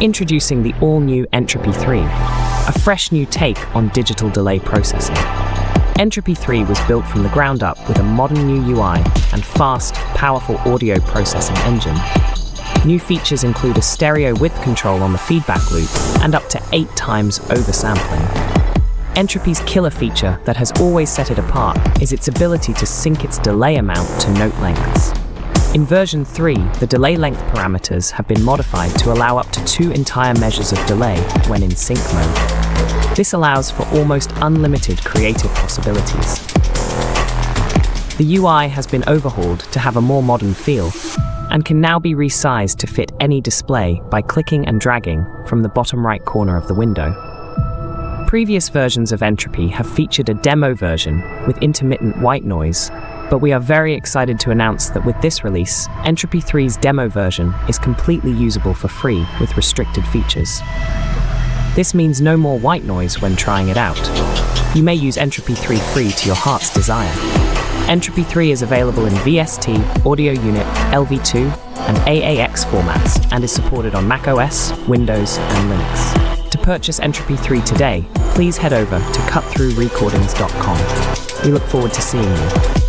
Introducing the all-new Entropy 3, a fresh new take on digital delay processing. Entropy 3 was built from the ground up with a modern new UI and fast, powerful audio processing engine. New features include a stereo width control on the feedback loop and up to 8 times oversampling. Entropy's killer feature that has always set it apart is its ability to sync its delay amount to note lengths. In version 3, the delay length parameters have been modified to allow up to 2 entire measures of delay when in sync mode. This allows for almost unlimited creative possibilities. The UI has been overhauled to have a more modern feel and can now be resized to fit any display by clicking and dragging from the bottom right corner of the window. Previous versions of Entropy have featured a demo version with intermittent white noise, but we are very excited to announce that with this release, Entropy 3's demo version is completely usable for free with restricted features. This means no more white noise when trying it out. You may use Entropy 3 free to your heart's desire. Entropy 3 is available in VST, Audio Unit, LV2, and AAX formats and is supported on macOS, Windows, and Linux. To purchase Entropy 3 today, please head over to cutthroughrecordings.com. We look forward to seeing you.